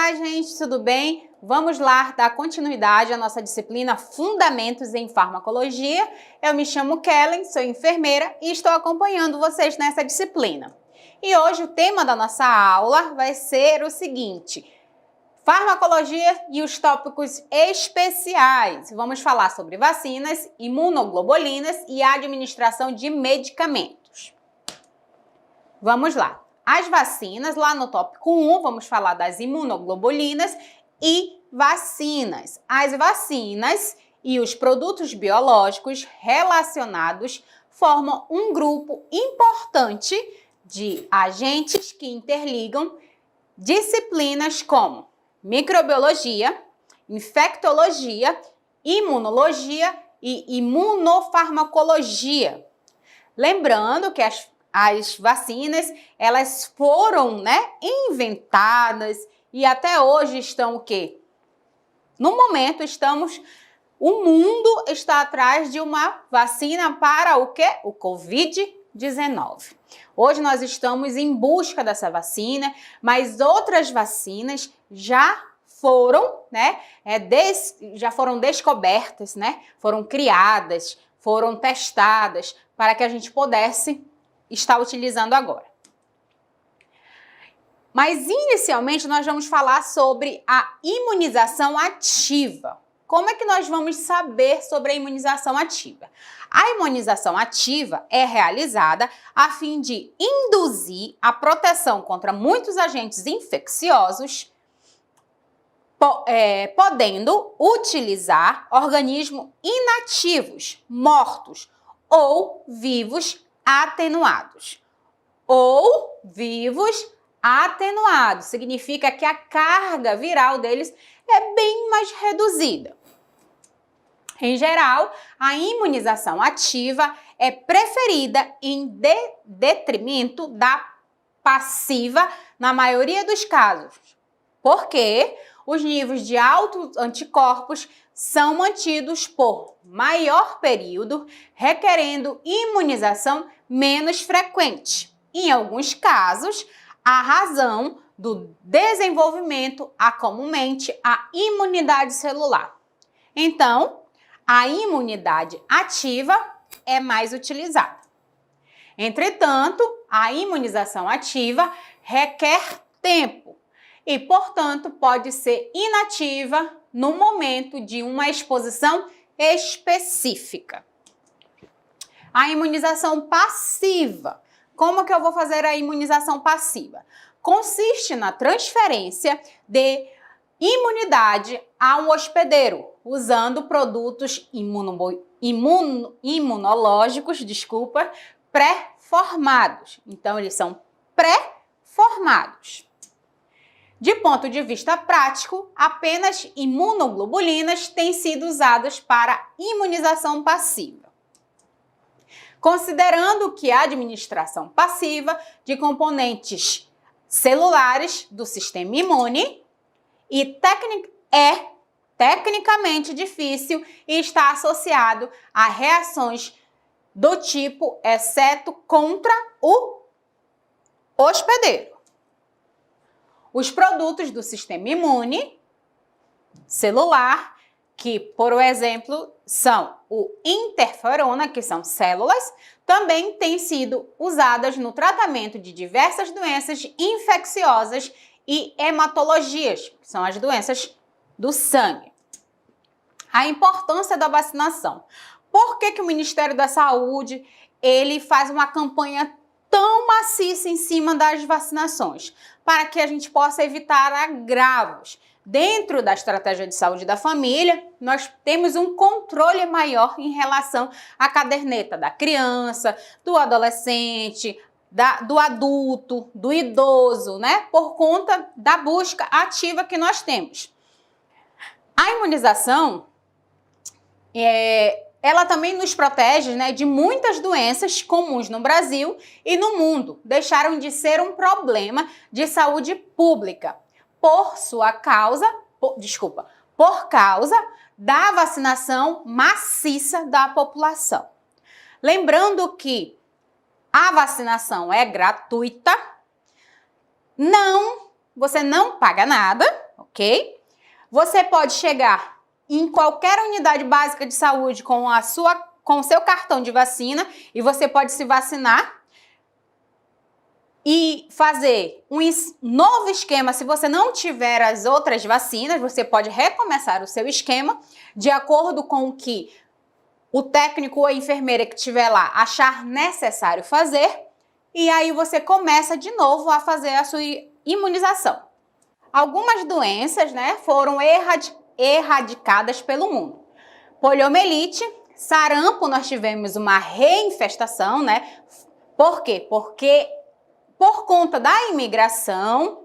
Olá, gente, tudo bem? Vamos lá dar continuidade à nossa disciplina Fundamentos em Farmacologia. Eu me chamo Kellen, sou enfermeira e estou acompanhando vocês nessa disciplina. E hoje o tema da nossa aula vai ser o seguinte: farmacologia e os tópicos especiais. Vamos falar sobre vacinas, imunoglobulinas e administração de medicamentos. Vamos lá. As vacinas, lá no tópico 1, vamos falar das imunoglobulinas e vacinas. As vacinas e os produtos biológicos relacionados formam um grupo importante de agentes que interligam disciplinas como microbiologia, infectologia, imunologia e imunofarmacologia. Lembrando que as vacinas, elas foram, inventadas e até hoje estão o quê? No momento o mundo está atrás de uma vacina para o quê? O Covid-19. Hoje nós estamos em busca dessa vacina, mas outras vacinas já foram, já foram descobertas, foram criadas, foram testadas para que a gente pudesse estar utilizando agora. Mas inicialmente nós vamos falar sobre a imunização ativa. Como é que nós vamos saber sobre a imunização ativa? A imunização ativa é realizada a fim de induzir a proteção contra muitos agentes infecciosos, podendo utilizar organismos inativos, mortos ou vivos atenuados. Ou vivos atenuados. Significa que a carga viral deles é bem mais reduzida. Em geral, a imunização ativa é preferida em detrimento da passiva na maioria dos casos, porque os níveis de autoanticorpos são mantidos por maior período, requerendo imunização menos frequente. Em alguns casos, a razão do desenvolvimento há comumente a imunidade celular. Então, a imunidade ativa é mais utilizada. Entretanto, a imunização ativa requer tempo e, portanto, pode ser inativa no momento de uma exposição específica. A imunização passiva. Como que eu vou fazer a imunização passiva? Consiste na transferência de imunidade a um hospedeiro, usando produtos imunológicos, pré-formados. Então, eles são pré-formados. De ponto de vista prático, apenas imunoglobulinas têm sido usadas para imunização passiva. Considerando que a administração passiva de componentes celulares do sistema imune é tecnicamente difícil e está associado a reações do tipo exceto contra o hospedeiro. Os produtos do sistema imune celular, que, por exemplo, são o interferona, que são células, também têm sido usadas no tratamento de diversas doenças infecciosas e hematologias, que são as doenças do sangue. A importância da vacinação. Por que o Ministério da Saúde ele faz uma campanha tão maciça em cima das vacinações? Para que a gente possa evitar agravos. Dentro da estratégia de saúde da família, nós temos um controle maior em relação à caderneta da criança, do adolescente, do adulto, do idoso, por conta da busca ativa que nós temos. A imunização, ela também nos protege, de muitas doenças comuns no Brasil e no mundo. Deixaram de ser um problema de saúde pública por causa da vacinação maciça da população. Lembrando que a vacinação é gratuita, você não paga nada, ok? Você pode chegar em qualquer unidade básica de saúde com o seu cartão de vacina e você pode se vacinar e fazer um novo esquema. Se você não tiver as outras vacinas, você pode recomeçar o seu esquema de acordo com o que o técnico ou a enfermeira que estiver lá achar necessário fazer, e aí você começa de novo a fazer a sua imunização. Algumas doenças, né, foram erradicadas pelo mundo. Poliomielite, sarampo, nós tivemos uma reinfestação, né? Por quê? Porque por conta da imigração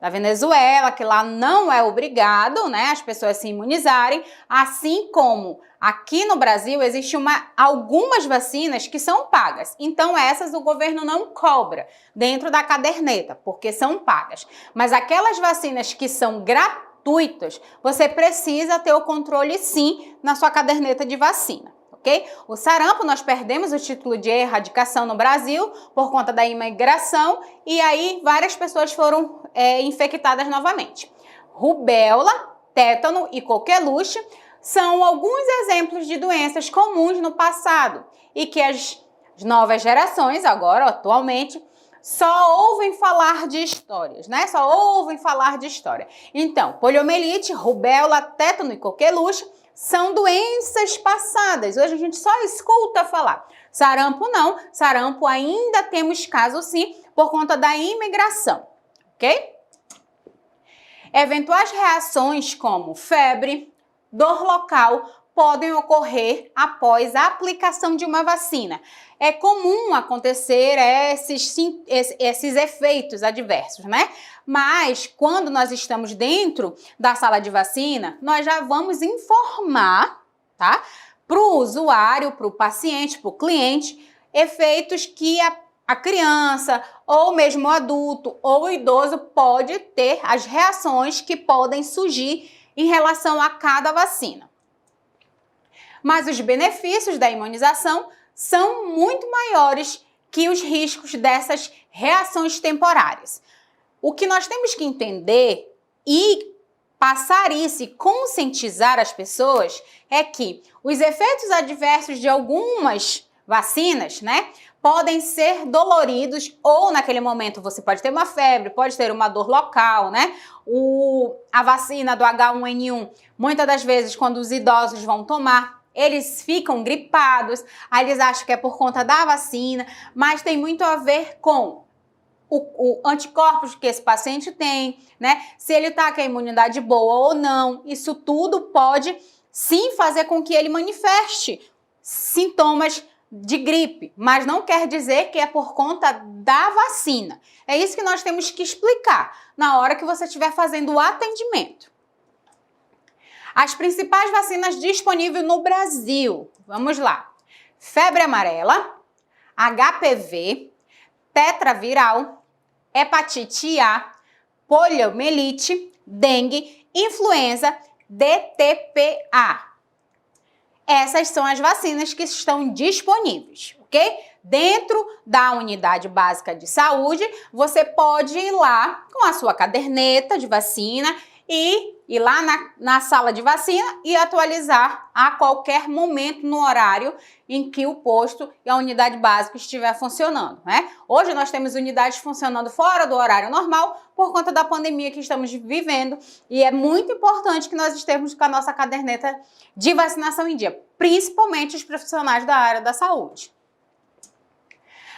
da Venezuela, que lá não é obrigado, né, as pessoas se imunizarem, assim como aqui no Brasil existem algumas vacinas que são pagas. Então essas o governo não cobra dentro da caderneta, porque são pagas. Mas aquelas vacinas que são gratuitas, você precisa ter o controle sim na sua caderneta de vacina. Okay? O sarampo, nós perdemos o título de erradicação no Brasil por conta da imigração e aí várias pessoas foram infectadas novamente. Rubéola, tétano e coqueluche são alguns exemplos de doenças comuns no passado e que as novas gerações, agora, atualmente, só ouvem falar de histórias, né? Só ouvem falar de história. Então, poliomielite, rubéola, tétano e coqueluche são doenças passadas. Hoje a gente só escuta falar. Sarampo não. Sarampo ainda temos casos sim por conta da imigração, ok? Eventuais reações como febre, dor local podem ocorrer após a aplicação de uma vacina. É comum acontecer esses efeitos adversos, né? Mas quando nós estamos dentro da sala de vacina, nós já vamos informar, tá? Para o usuário, para o paciente, para o cliente, efeitos que a criança, ou mesmo o adulto, ou o idoso pode ter, as reações que podem surgir em relação a cada vacina. Mas os benefícios da imunização são muito maiores que os riscos dessas reações temporárias. O que nós temos que entender e passar isso e conscientizar as pessoas é que os efeitos adversos de algumas vacinas, né, podem ser doloridos ou naquele momento você pode ter uma febre, pode ter uma dor local, né? A vacina do H1N1, muitas das vezes quando os idosos vão tomar, eles ficam gripados, aí eles acham que é por conta da vacina, mas tem muito a ver com o anticorpos que esse paciente tem, né? Se ele tá com a imunidade boa ou não, isso tudo pode sim fazer com que ele manifeste sintomas de gripe, mas não quer dizer que é por conta da vacina. É isso que nós temos que explicar na hora que você estiver fazendo o atendimento. As principais vacinas disponíveis no Brasil, vamos lá. Febre amarela, HPV, tetraviral, hepatite A, poliomielite, dengue, influenza, DTPA. Essas são as vacinas que estão disponíveis, ok? Dentro da unidade básica de saúde, você pode ir lá com a sua caderneta de vacina e ir lá na sala de vacina e atualizar a qualquer momento no horário em que o posto e a unidade básica estiver funcionando, né? Hoje nós temos unidades funcionando fora do horário normal por conta da pandemia que estamos vivendo e é muito importante que nós estejamos com a nossa caderneta de vacinação em dia, principalmente os profissionais da área da saúde.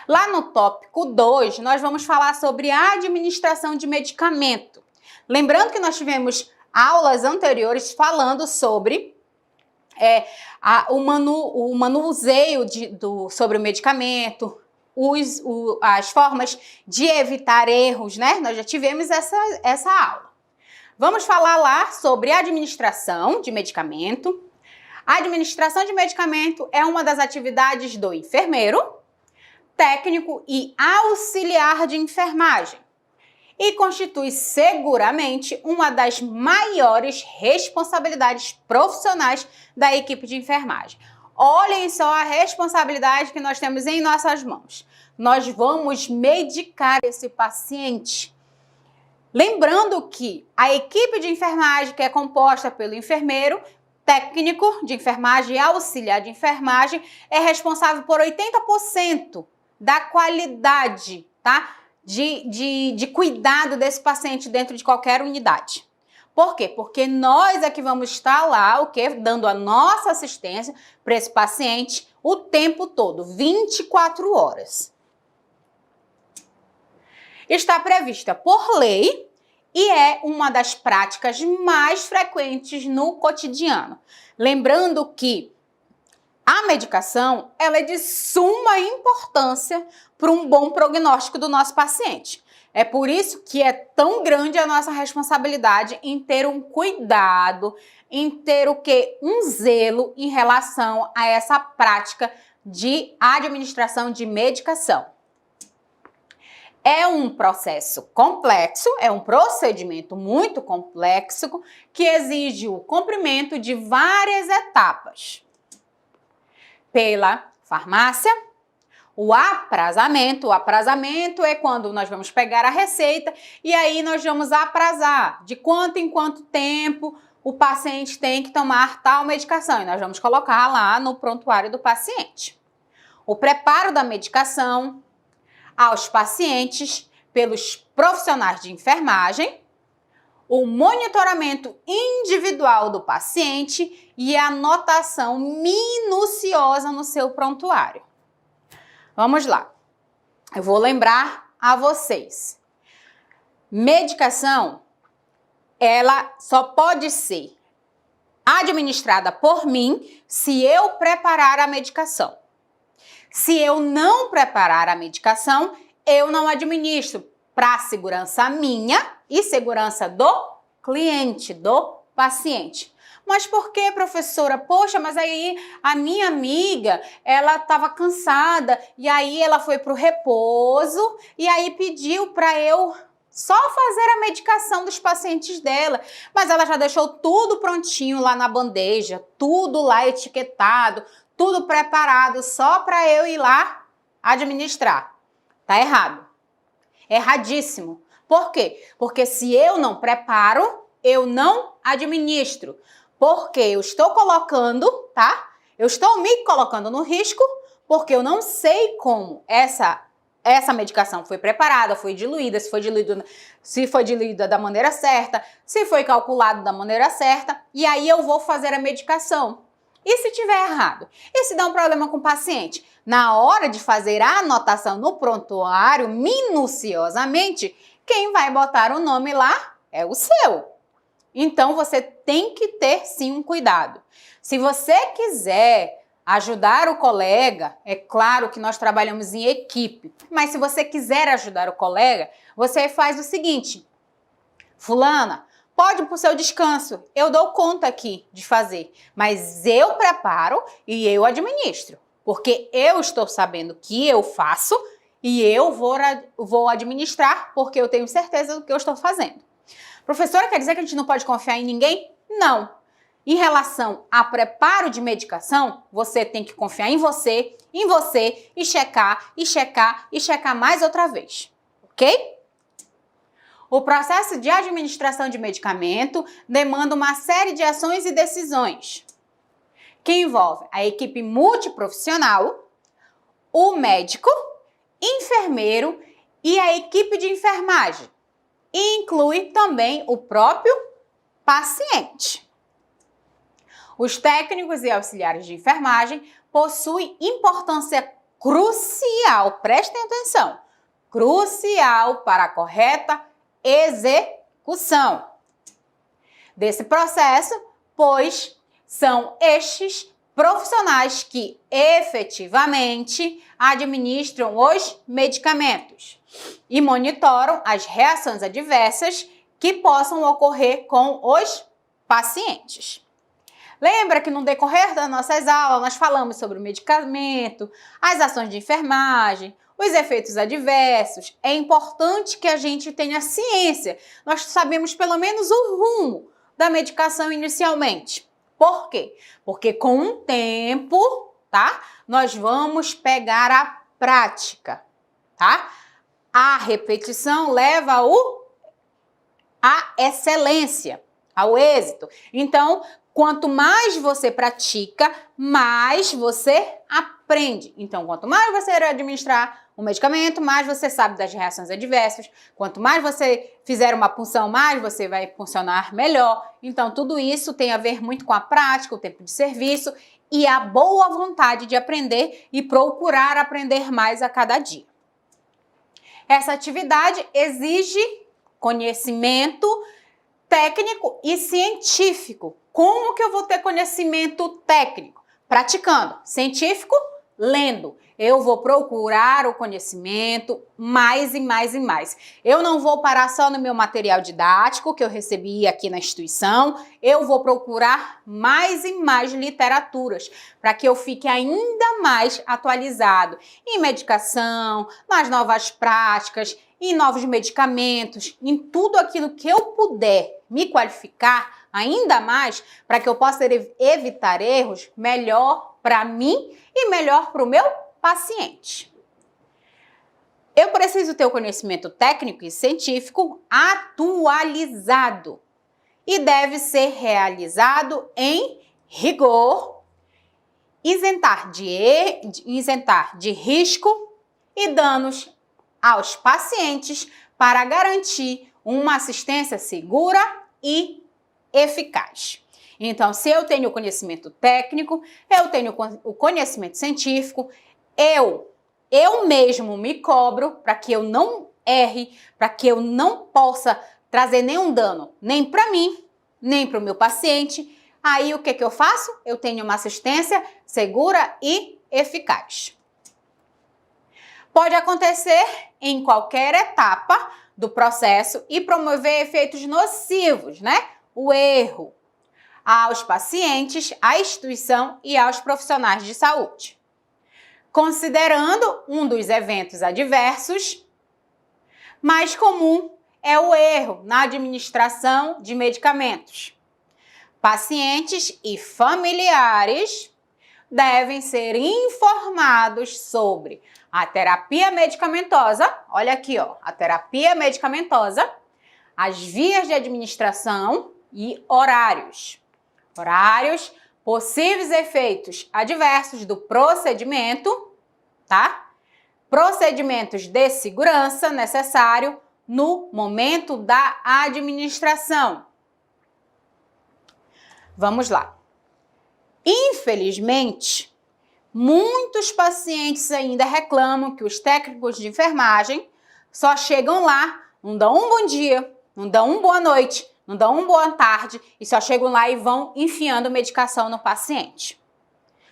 Lá no tópico 2, nós vamos falar sobre a administração de medicamento. Lembrando que nós tivemos aulas anteriores falando sobre o manuseio sobre o medicamento, as formas de evitar erros, né? Nós já tivemos essa aula. Vamos falar lá sobre a administração de medicamento. A administração de medicamento é uma das atividades do enfermeiro, técnico e auxiliar de enfermagem e constitui seguramente uma das maiores responsabilidades profissionais da equipe de enfermagem. Olhem só a responsabilidade que nós temos em nossas mãos. Nós vamos medicar esse paciente. Lembrando que a equipe de enfermagem, que é composta pelo enfermeiro, técnico de enfermagem e auxiliar de enfermagem, é responsável por 80% da qualidade, tá? De cuidado desse paciente dentro de qualquer unidade. Por quê? Porque nós é que vamos estar lá, o quê? Dando a nossa assistência para esse paciente o tempo todo, 24 horas. Está prevista por lei e é uma das práticas mais frequentes no cotidiano. Lembrando que a medicação ela é de suma importância para um bom prognóstico do nosso paciente. É por isso que é tão grande a nossa responsabilidade em ter um cuidado, em ter o quê? Um zelo em relação a essa prática de administração de medicação. É um processo complexo, é um procedimento muito complexo que exige o cumprimento de várias etapas. Pela farmácia, o aprazamento é quando nós vamos pegar a receita e aí nós vamos aprazar de quanto em quanto tempo o paciente tem que tomar tal medicação e nós vamos colocar lá no prontuário do paciente. O preparo da medicação aos pacientes pelos profissionais de enfermagem, o monitoramento individual do paciente e a anotação minuciosa no seu prontuário. Vamos lá. Eu vou lembrar a vocês. Medicação, ela só pode ser administrada por mim se eu preparar a medicação. Se eu não preparar a medicação, eu não administro para segurança minha e segurança do cliente, do paciente. Mas por que, professora? Poxa, mas aí a minha amiga, ela estava cansada e aí ela foi para o repouso e aí pediu para eu só fazer a medicação dos pacientes dela. Mas ela já deixou tudo prontinho lá na bandeja, tudo lá etiquetado, tudo preparado só para eu ir lá administrar. Tá errado. Erradíssimo. Por quê? Porque se eu não preparo, eu não administro. Porque eu estou colocando, tá? Eu estou me colocando no risco porque eu não sei como essa medicação foi preparada, foi diluída, se foi diluída da maneira certa, se foi calculado da maneira certa, e aí eu vou fazer a medicação. E se tiver errado? E se der um problema com o paciente? Na hora de fazer a anotação no prontuário, minuciosamente, quem vai botar o nome lá é o seu. Então, você tem que ter, sim, um cuidado. Se você quiser ajudar o colega, é claro que nós trabalhamos em equipe, mas se você quiser ajudar o colega, você faz o seguinte: fulana, pode ir para o seu descanso, eu dou conta aqui de fazer, mas eu preparo e eu administro, porque eu estou sabendo que eu faço e eu vou administrar porque eu tenho certeza do que eu estou fazendo. Professora, quer dizer que a gente não pode confiar em ninguém? Não. Em relação a preparo de medicação, você tem que confiar em você e checar, e checar, e checar mais outra vez, ok? O processo de administração de medicamento demanda uma série de ações e decisões, que envolve a equipe multiprofissional, o médico, enfermeiro e a equipe de enfermagem. E inclui também o próprio paciente. Os técnicos e auxiliares de enfermagem possuem importância crucial, prestem atenção, crucial para a correta execução desse processo, pois são estes profissionais que efetivamente administram os medicamentos e monitoram as reações adversas que possam ocorrer com os pacientes. Lembra que no decorrer das nossas aulas nós falamos sobre o medicamento, as ações de enfermagem, os efeitos adversos. É importante que a gente tenha ciência. Nós sabemos pelo menos o rumo da medicação inicialmente. Por quê? Porque com o tempo, tá? Nós vamos pegar a prática, tá? A repetição leva ao à excelência, ao êxito. Então, quanto mais você pratica, mais você aprende. Então, quanto mais você administrar o medicamento, mais você sabe das reações adversas. Quanto mais você fizer uma punção, mais você vai funcionar melhor. Então, tudo isso tem a ver muito com a prática, o tempo de serviço e a boa vontade de aprender e procurar aprender mais a cada dia. Essa atividade exige conhecimento técnico e científico. Como que eu vou ter conhecimento técnico? Praticando. Científico? Lendo. Eu vou procurar o conhecimento mais e mais e mais. Eu não vou parar só no meu material didático que eu recebi aqui na instituição. Eu vou procurar mais e mais literaturas para que eu fique ainda mais atualizado em medicação, nas novas práticas, em novos medicamentos, em tudo aquilo que eu puder me qualificar ainda mais para que eu possa evitar erros, melhor para mim e melhor para o meu paciente. Eu preciso ter o conhecimento técnico e científico atualizado e deve ser realizado em rigor, isentar de risco e danos aos pacientes para garantir uma assistência segura e eficaz. Então, se eu tenho o conhecimento técnico, eu tenho o conhecimento científico, eu mesmo me cobro para que eu não erre, para que eu não possa trazer nenhum dano, nem para mim, nem para o meu paciente. Aí, o que eu faço? Eu tenho uma assistência segura e eficaz. Pode acontecer em qualquer etapa do processo e promover efeitos nocivos, né? O erro aos pacientes, à instituição e aos profissionais de saúde. Considerando um dos eventos adversos, mais comum é o erro na administração de medicamentos. Pacientes e familiares devem ser informados sobre a terapia medicamentosa, olha aqui, ó, a terapia medicamentosa, as vias de administração e horários. Horários, possíveis efeitos adversos do procedimento, tá? Procedimentos de segurança necessário no momento da administração. Vamos lá. Infelizmente, muitos pacientes ainda reclamam que os técnicos de enfermagem só chegam lá, não dão um bom dia, não dão uma boa noite, não dão uma boa tarde e só chegam lá e vão enfiando medicação no paciente.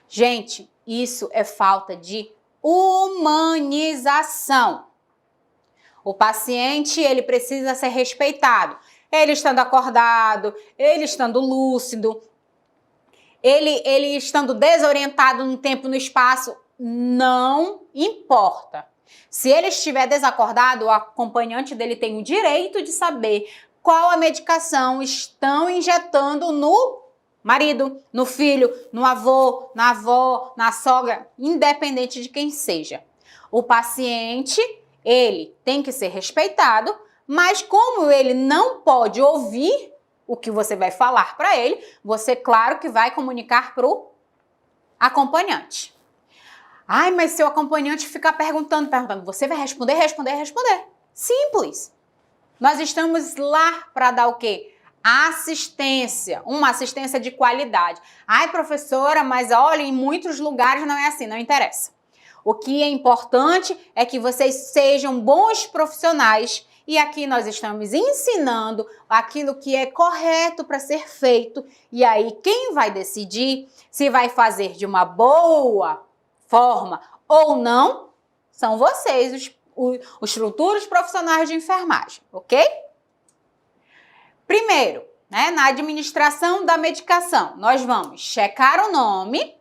Gente, isso é falta de humanização. O paciente, ele precisa ser respeitado. Ele estando acordado, ele estando lúcido, ele estando desorientado no tempo e no espaço, não importa. Se ele estiver desacordado, o acompanhante dele tem o direito de saber qual a medicação estão injetando no marido, no filho, no avô, na avó, na sogra, independente de quem seja. O paciente, ele tem que ser respeitado, mas como ele não pode ouvir o que você vai falar para ele, você, claro, que vai comunicar para o acompanhante. Ai, mas se o acompanhante ficar perguntando, você vai responder? Simples. Nós estamos lá para dar o quê? Assistência, uma assistência de qualidade. Ai, professora, mas olha, em muitos lugares não é assim, não interessa. O que é importante é que vocês sejam bons profissionais e aqui nós estamos ensinando aquilo que é correto para ser feito. E aí, quem vai decidir se vai fazer de uma boa forma ou não são vocês, os futuros profissionais de enfermagem, ok? Primeiro, né, na administração da medicação, nós vamos checar o nome,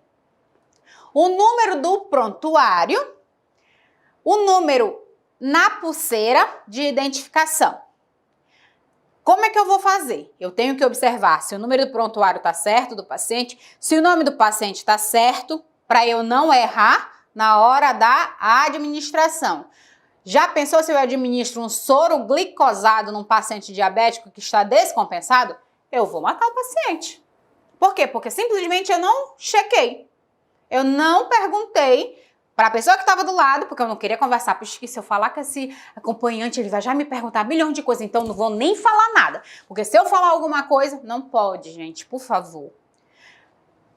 o número do prontuário, o número na pulseira de identificação. Como é que eu vou fazer? Eu tenho que observar se o número do prontuário está certo do paciente, se o nome do paciente está certo, para eu não errar na hora da administração. Já pensou se eu administro um soro glicosado num paciente diabético que está descompensado? Eu vou matar o paciente. Por quê? Porque simplesmente eu não chequei. Eu não perguntei para a pessoa que estava do lado, porque eu não queria conversar, porque se eu falar com esse acompanhante, ele vai já me perguntar milhões de coisas, então não vou nem falar nada. Porque se eu falar alguma coisa, não pode, gente, por favor.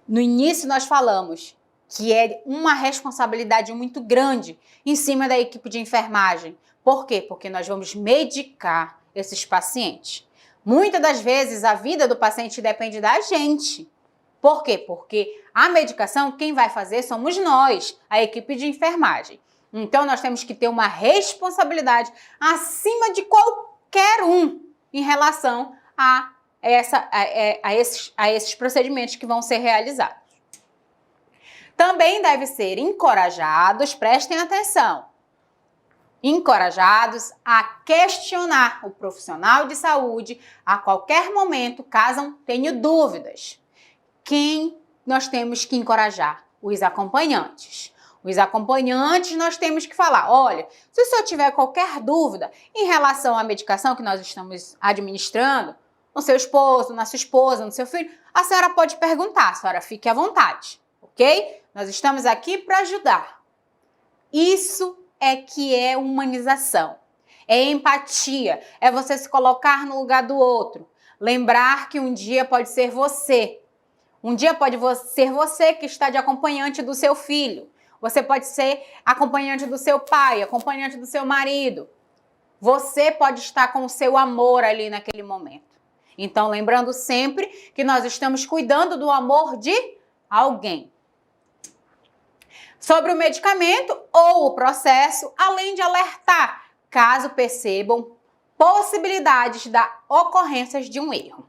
No início nós falamos que é uma responsabilidade muito grande em cima da equipe de enfermagem. Por quê? Porque nós vamos medicar esses pacientes. Muitas das vezes a vida do paciente depende da gente. Por quê? Porque a medicação quem vai fazer somos nós, a equipe de enfermagem. Então nós temos que ter uma responsabilidade acima de qualquer um em relação a esses procedimentos que vão ser realizados. Também devem ser encorajados, prestem atenção, encorajados a questionar o profissional de saúde a qualquer momento, caso tenham dúvidas. Quem nós temos que encorajar? Os acompanhantes. Os acompanhantes nós temos que falar, olha, se o senhor tiver qualquer dúvida em relação à medicação que nós estamos administrando, no seu esposo, na sua esposa, no seu filho, a senhora pode perguntar, a senhora fique à vontade, ok? Nós estamos aqui para ajudar. Isso é que é humanização, é empatia, é você se colocar no lugar do outro, lembrar que um dia pode ser você. Um dia pode ser você que está de acompanhante do seu filho. Você pode ser acompanhante do seu pai, acompanhante do seu marido. Você pode estar com o seu amor ali naquele momento. Então, lembrando sempre que nós estamos cuidando do amor de alguém. Sobre o medicamento ou o processo, além de alertar caso percebam possibilidades da ocorrência de um erro.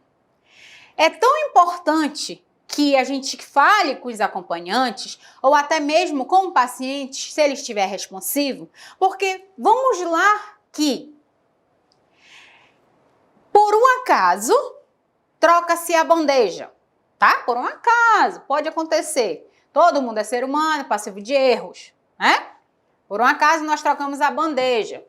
É tão importante que a gente fale com os acompanhantes ou até mesmo com o paciente, se ele estiver responsivo, porque vamos lá que, por um acaso, troca-se a bandeja, tá? Por um acaso, pode acontecer. Todo mundo é ser humano, passivo de erros, né? Por um acaso, nós trocamos a bandeja.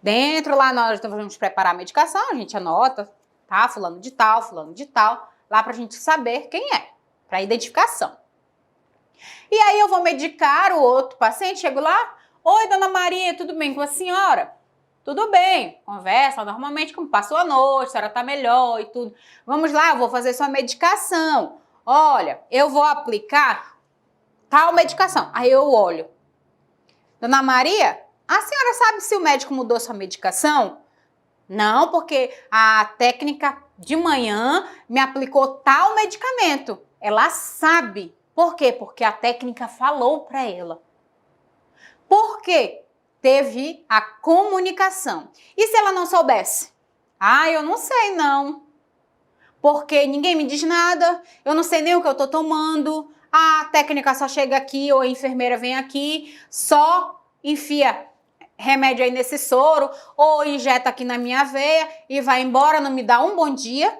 Dentro lá, nós vamos preparar a medicação, a gente anota, tá? Fulano de tal, lá pra gente saber quem é, pra identificação. E aí eu vou medicar o outro paciente, chego lá, oi, dona Maria, tudo bem com a senhora? Tudo bem, conversa normalmente, como passou a noite, a senhora tá melhor e tudo. Vamos lá, eu vou fazer sua medicação. Olha, eu vou aplicar tal medicação. Aí eu olho. Dona Maria, a senhora sabe se o médico mudou sua medicação? Não, porque a técnica de manhã me aplicou tal medicamento. Ela sabe. Por quê? Porque a técnica falou para ela. Por quê? Teve a comunicação. E se ela não soubesse? Ah, eu não sei não. Porque ninguém me diz nada, eu não sei nem o que eu tô tomando, a técnica só chega aqui ou a enfermeira vem aqui, só enfia remédio aí nesse soro ou injeta aqui na minha veia e vai embora, não me dá um bom dia.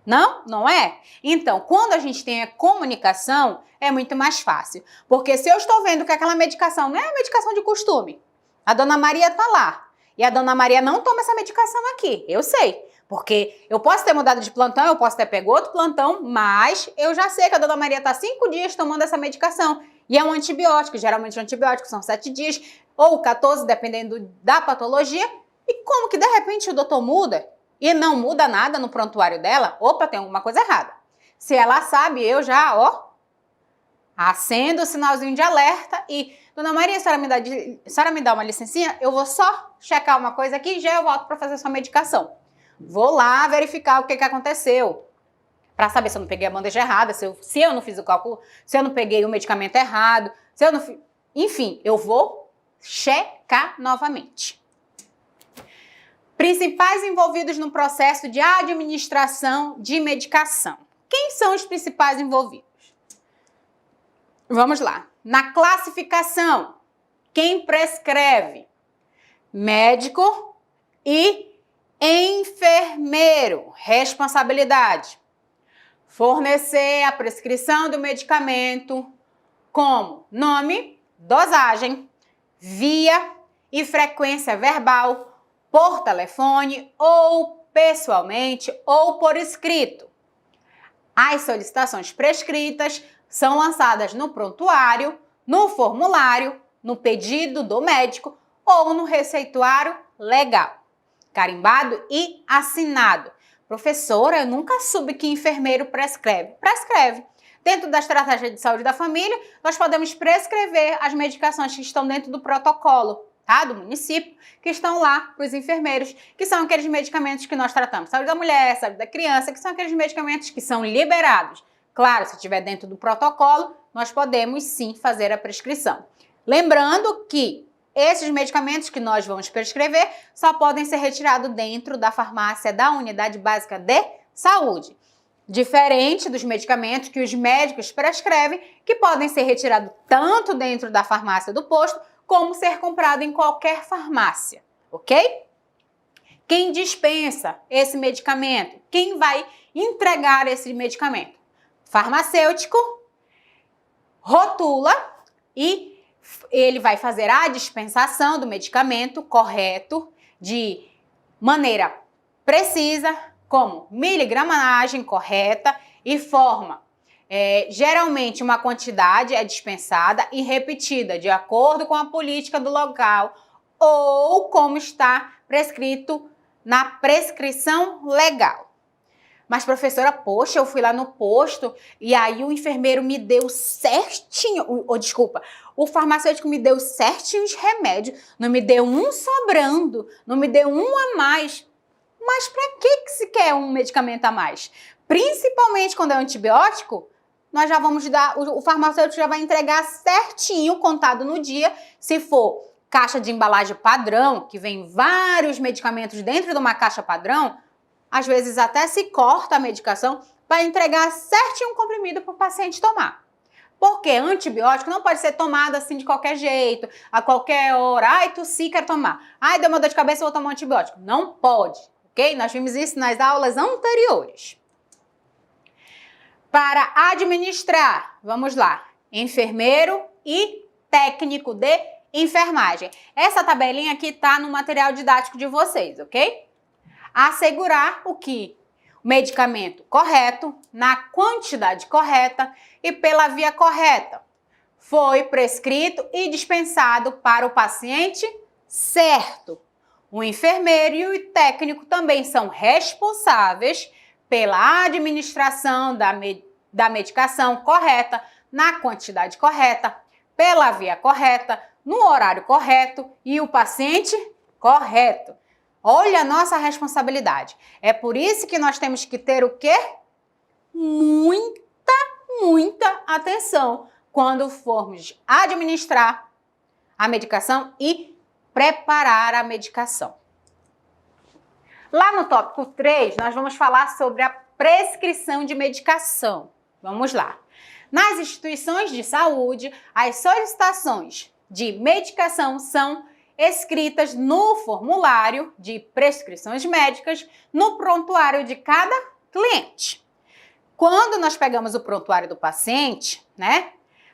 Não? Não é? Então, quando a gente tem a comunicação, é muito mais fácil. Porque se eu estou vendo que aquela medicação não é a medicação de costume, a dona Maria tá lá e a dona Maria não toma essa medicação aqui, eu sei. Porque eu posso ter mudado de plantão, eu posso ter pego outro plantão, mas eu já sei que a dona Maria está 5 dias tomando essa medicação. E é um antibiótico, geralmente o antibiótico são 7 dias ou 14, dependendo da patologia. E como que de repente o doutor muda e não muda nada no prontuário dela? Opa, tem alguma coisa errada. Se ela sabe, eu já, acendo o sinalzinho de alerta e... Dona Maria, a senhora me dá uma licencinha? Eu vou só checar uma coisa aqui e já eu volto para fazer sua medicação. Vou lá verificar o que aconteceu, para saber se eu não peguei a bandeja errada, se eu não fiz o cálculo, se eu não peguei o medicamento errado, se eu não fiz... Enfim, eu vou checar novamente. Principais envolvidos no processo de administração de medicação. Quem são os principais envolvidos? Vamos lá. Na classificação, quem prescreve? Médico e enfermeiro, responsabilidade. Fornecer a prescrição do medicamento como nome, dosagem, via e frequência verbal, por telefone ou pessoalmente ou por escrito. As solicitações prescritas são lançadas no prontuário, no formulário, no pedido do médico ou no receituário legal, carimbado e assinado. Professora, eu nunca soube que enfermeiro prescreve. Prescreve. Dentro da estratégia de saúde da família, nós podemos prescrever as medicações que estão dentro do protocolo, tá? Do município, que estão lá para os enfermeiros, que são aqueles medicamentos que nós tratamos. Saúde da mulher, saúde da criança, que são aqueles medicamentos que são liberados. Claro, se estiver dentro do protocolo, nós podemos sim fazer a prescrição. Lembrando que esses medicamentos que nós vamos prescrever só podem ser retirados dentro da farmácia da unidade básica de saúde. Diferente dos medicamentos que os médicos prescrevem, que podem ser retirados tanto dentro da farmácia do posto, como ser comprado em qualquer farmácia, ok? Quem dispensa esse medicamento? Quem vai entregar esse medicamento? Farmacêutico, rotula e ele vai fazer a dispensação do medicamento correto, de maneira precisa, como miligramagem correta e forma. Geralmente uma quantidade é dispensada e repetida de acordo com a política do local ou como está prescrito na prescrição legal. Mas professora, poxa, eu fui lá no posto e aí o enfermeiro me deu certinho, o farmacêutico me deu certinho os remédios, não me deu um sobrando, não me deu um a mais. Mas para que se quer um medicamento a mais? Principalmente quando é antibiótico, nós já vamos dar, o farmacêutico já vai entregar certinho, contado no dia, se for caixa de embalagem padrão, que vem vários medicamentos dentro de uma caixa padrão, às vezes até se corta a medicação, vai entregar certinho um comprimido para o paciente tomar. Porque antibiótico não pode ser tomado assim de qualquer jeito, a qualquer hora. Ai, tossi, quero tomar. Ai, deu uma dor de cabeça, vou tomar um antibiótico. Não pode. Ok? Nós vimos isso nas aulas anteriores. Para administrar, vamos lá, enfermeiro e técnico de enfermagem. Essa tabelinha aqui está no material didático de vocês, ok? Assegurar o medicamento correto, na quantidade correta e pela via correta. Foi prescrito e dispensado para o paciente certo. O enfermeiro e o técnico também são responsáveis pela administração da medicação correta, na quantidade correta, pela via correta, no horário correto e o paciente correto. Olha a nossa responsabilidade. É por isso que nós temos que ter o quê? Muita atenção quando formos administrar a medicação e preparar a medicação. Lá no tópico 3, nós vamos falar sobre a prescrição de medicação. Vamos lá. Nas instituições de saúde, as solicitações de medicação são escritas no formulário de prescrições médicas, no prontuário de cada cliente. Quando nós pegamos o prontuário do paciente, né?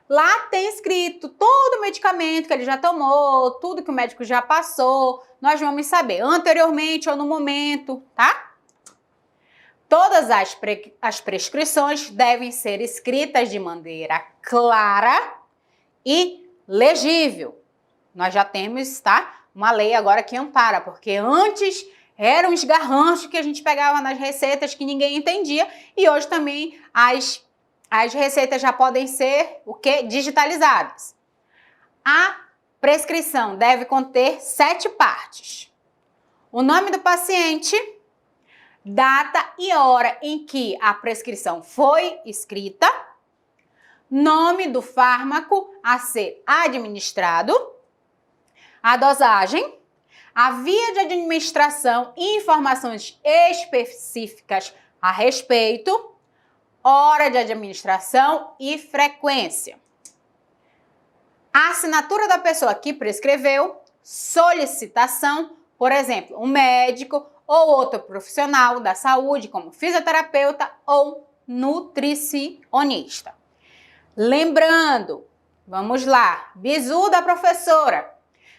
Lá tem escrito todo o medicamento que ele já tomou, tudo que o médico já passou, nós vamos saber anteriormente ou no momento, tá? Todas as prescrições devem ser escritas de maneira clara e legível. Nós já temos, tá, uma lei agora que ampara, porque antes eram os garranchos que a gente pegava nas receitas que ninguém entendia e hoje também as receitas já podem ser o quê? Digitalizadas. A prescrição deve conter 7 partes. O nome do paciente, data e hora em que a prescrição foi escrita, nome do fármaco a ser administrado, a dosagem, a via de administração e informações específicas a respeito, hora de administração e frequência. A assinatura da pessoa que prescreveu, solicitação, por exemplo, um médico ou outro profissional da saúde, como fisioterapeuta ou nutricionista. Lembrando, vamos lá, bizu da professora.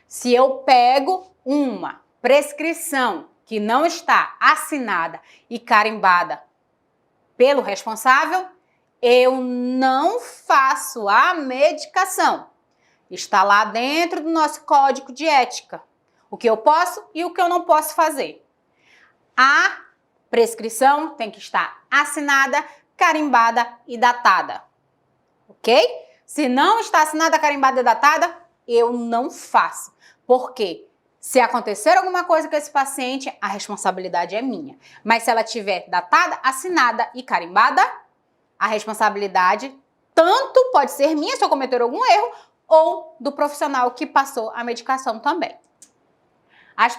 Se eu pego uma prescrição que não está assinada e carimbada pelo responsável, eu não faço a medicação. Está lá dentro do nosso código de ética. O que eu posso e o que eu não posso fazer. A prescrição tem que estar assinada, carimbada e datada. Ok? Se não está assinada, carimbada e datada, eu não faço. Por quê? Se acontecer alguma coisa com esse paciente, a responsabilidade é minha. Mas se ela tiver datada, assinada e carimbada, a responsabilidade tanto pode ser minha se eu cometer algum erro, ou do profissional que passou a medicação também. As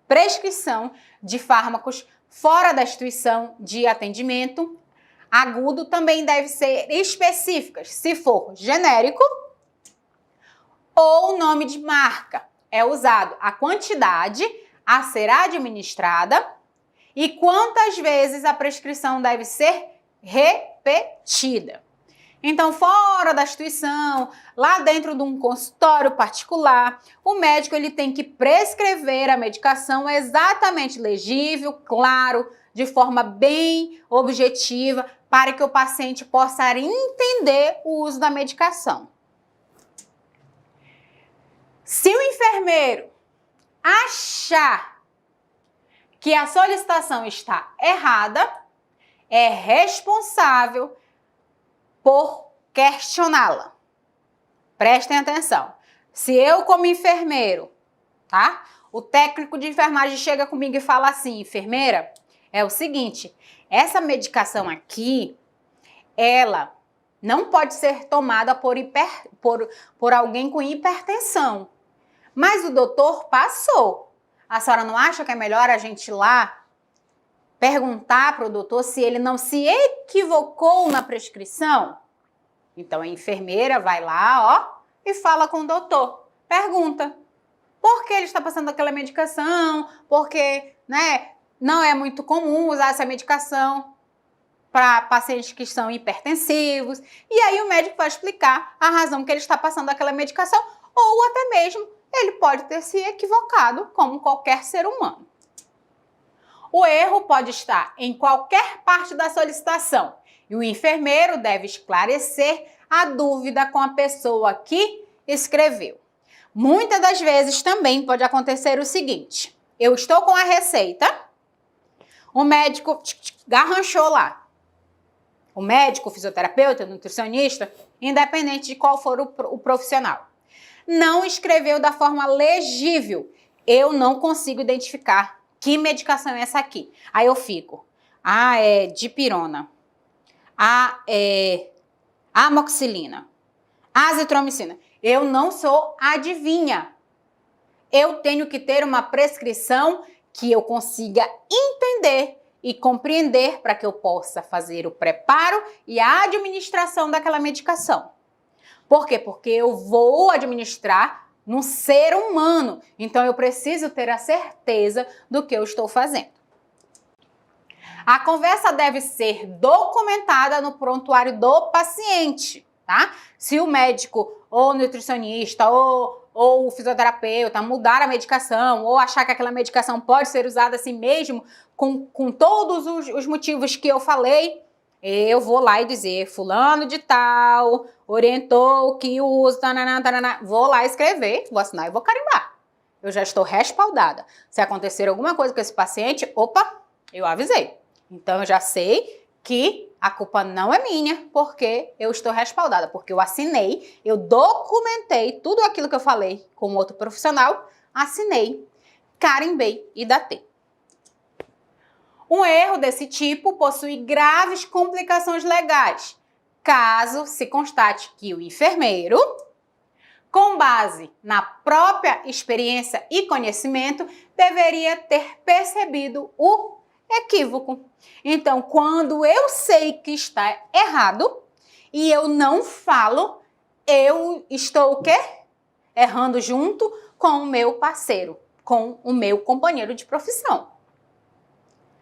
prescrição de fármacos fora da instituição de atendimento agudo também deve ser específicas, se for genérico ou nome de marca. É usado a quantidade a ser administrada e quantas vezes a prescrição deve ser repetida. Então, fora da instituição, lá dentro de um consultório particular, o médico ele tem que prescrever a medicação exatamente legível, claro, de forma bem objetiva, para que o paciente possa entender o uso da medicação. Se o enfermeiro achar que a solicitação está errada, é responsável por questioná-la. Prestem atenção. Se eu, como enfermeiro, tá? O técnico de enfermagem chega comigo e fala assim, enfermeira, é o seguinte, essa medicação aqui, ela não pode ser tomada por alguém com hipertensão. Mas o doutor passou. A senhora não acha que é melhor a gente ir lá perguntar para o doutor se ele não se equivocou na prescrição? Então a enfermeira vai lá, ó, e fala com o doutor. Pergunta, por que ele está passando aquela medicação? Porque, né, não é muito comum usar essa medicação para pacientes que são hipertensivos. E aí o médico vai explicar a razão que ele está passando aquela medicação, ou até mesmo ele pode ter se equivocado, como qualquer ser humano. O erro pode estar em qualquer parte da solicitação e o enfermeiro deve esclarecer a dúvida com a pessoa que escreveu. Muitas das vezes também pode acontecer o seguinte, eu estou com a receita, o médico garranchou lá. O médico, o fisioterapeuta, o nutricionista, independente de qual for o profissional, não escreveu da forma legível. Eu não consigo identificar que medicação é essa aqui. Aí eu fico, é dipirona, é amoxicilina, azitromicina. Eu não sou adivinha. Eu tenho que ter uma prescrição que eu consiga entender e compreender para que eu possa fazer o preparo e a administração daquela medicação. Por quê? Porque eu vou administrar num ser humano, então eu preciso ter a certeza do que eu estou fazendo. A conversa deve ser documentada no prontuário do paciente, tá? Se o médico ou o nutricionista ou o fisioterapeuta mudar a medicação ou achar que aquela medicação pode ser usada assim mesmo, com todos os motivos que eu falei, eu vou lá e dizer, fulano de tal orientou que o uso, vou lá escrever, vou assinar e vou carimbar. Eu já estou respaldada. Se acontecer alguma coisa com esse paciente, opa, eu avisei. Então eu já sei que a culpa não é minha, porque eu estou respaldada, porque eu assinei, eu documentei tudo aquilo que eu falei com outro profissional, assinei, carimbei e datei. Um erro desse tipo possui graves complicações legais, caso se constate que o enfermeiro, com base na própria experiência e conhecimento, deveria ter percebido o equívoco. Então, quando eu sei que está errado e eu não falo, eu estou o quê? Errando junto com o meu parceiro, com o meu companheiro de profissão,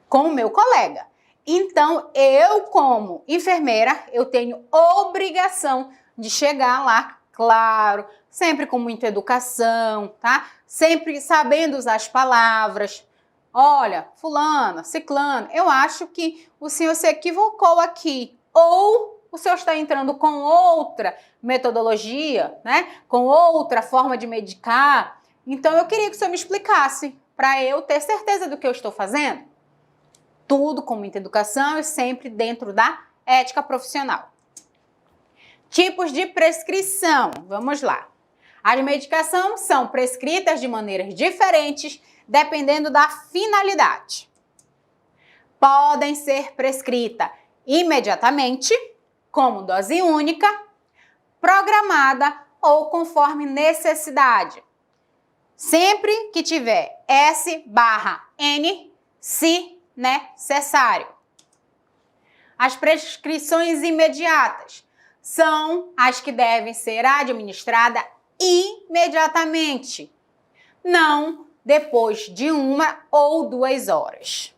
com o meu colega. Então, eu como enfermeira, eu tenho obrigação de chegar lá, claro, sempre com muita educação, tá? Sempre sabendo usar as palavras. Olha, fulana, ciclano, eu acho que o senhor se equivocou aqui. Ou o senhor está entrando com outra metodologia, né? Com outra forma de medicar. Então, eu queria que o senhor me explicasse para eu ter certeza do que eu estou fazendo. Tudo com muita educação e sempre dentro da ética profissional. Tipos de prescrição. Vamos lá. As medicações são prescritas de maneiras diferentes, dependendo da finalidade. Podem ser prescritas imediatamente, como dose única, programada ou conforme necessidade. Sempre que tiver S/N, se necessário. As prescrições imediatas são as que devem ser administradas imediatamente, não depois de 1 ou 2 horas.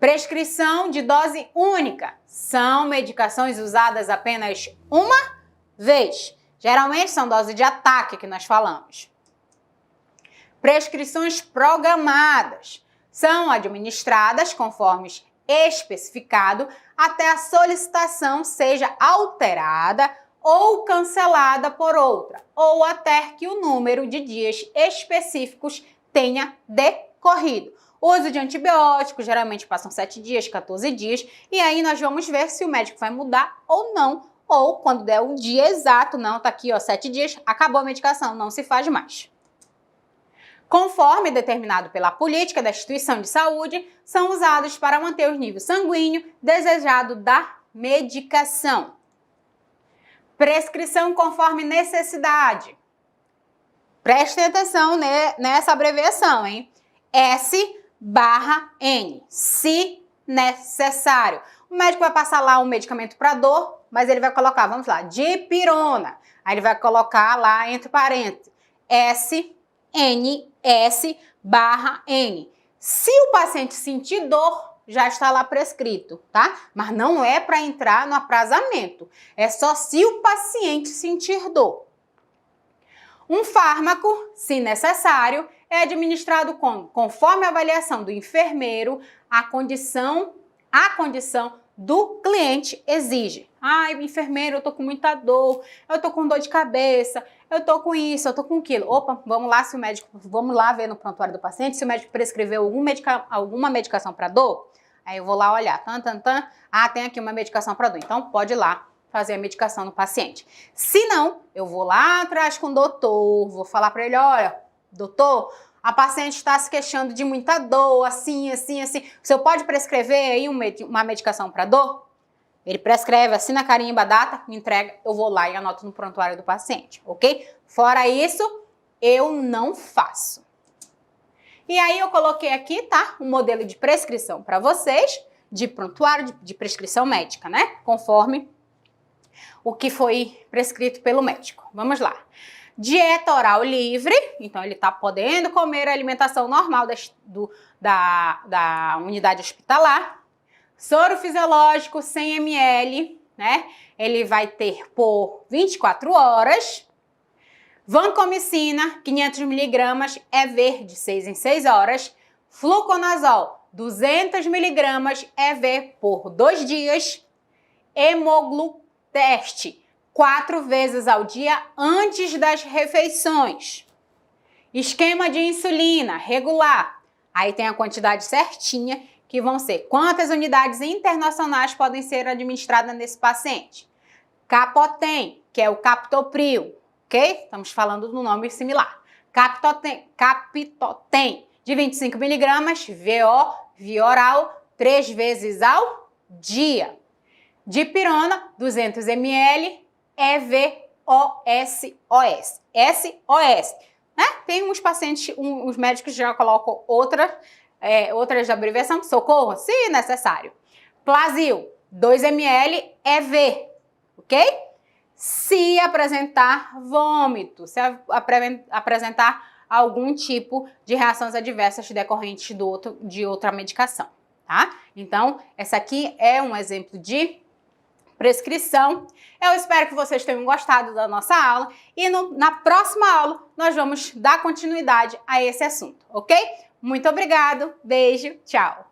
Prescrição de dose única são medicações usadas apenas uma vez. Geralmente são doses de ataque que nós falamos. Prescrições programadas são administradas conforme especificado até a solicitação seja alterada ou cancelada por outra, ou até que o número de dias específicos tenha decorrido. O uso de antibióticos geralmente passam 7 dias, 14 dias, e aí nós vamos ver se o médico vai mudar ou não, ou quando der o dia exato, não, tá aqui, ó, 7 dias, acabou a medicação, não se faz mais. Conforme determinado pela política da instituição de saúde, são usados para manter o nível sanguíneo desejado da medicação. Prescrição conforme necessidade. Prestem atenção nessa abreviação, hein? S/N, se necessário. O médico vai passar lá um medicamento para dor, mas ele vai colocar, vamos lá, dipirona. Aí ele vai colocar lá entre parênteses, S/N. Se o paciente sentir dor, já está lá prescrito, tá? Mas não é para entrar no aprazamento. É só se o paciente sentir dor. Um fármaco, se necessário, é administrado conforme a avaliação do enfermeiro, a condição do cliente exige. Ai, enfermeiro, eu tô com muita dor, eu tô com dor de cabeça, eu tô com isso, eu tô com aquilo. Opa, vamos lá ver no prontuário do paciente se o médico prescreveu alguma medicação para dor. Aí eu vou lá olhar, tem aqui uma medicação para dor, então pode ir lá fazer a medicação no paciente. Se não, eu vou lá atrás com o doutor, vou falar para ele, olha, doutor, a paciente está se queixando de muita dor, assim. O senhor pode prescrever aí uma medicação para dor? Ele prescreve, assina a carimba, a data, me entrega, eu vou lá e anoto no prontuário do paciente, ok? Fora isso, eu não faço. E aí eu coloquei aqui, tá? Um modelo de prescrição para vocês, de prontuário, de prescrição médica, né? Conforme o que foi prescrito pelo médico. Vamos lá. Dieta oral livre, então ele está podendo comer a alimentação normal da unidade hospitalar. Soro fisiológico 100 ml, né? Ele vai ter por 24 horas. Vancomicina, 500 mg, EV de 6 em 6 horas. Fluconazol, 200 mg, EV por 2 dias. Hemogluteste, 4 vezes ao dia antes das refeições. Esquema de insulina regular. Aí tem a quantidade certinha, que vão ser quantas unidades internacionais podem ser administradas nesse paciente. Capotem, que é o captopril, ok? Estamos falando do nome similar. Captotem, de 25 mg, VO, via oral, 3 vezes ao dia. Dipirona, 200 ml, EVOSOS. SOS. Né? Tem uns pacientes, os médicos já colocam outras de abreviação, socorro, se necessário. Plasil, 2 ml, EV, ok? Se apresentar vômito, se apresentar algum tipo de reações adversas decorrentes de outra medicação, tá? Então, essa aqui é um exemplo de prescrição. Eu espero que vocês tenham gostado da nossa aula e na próxima aula nós vamos dar continuidade a esse assunto, ok? Muito obrigado, beijo, tchau!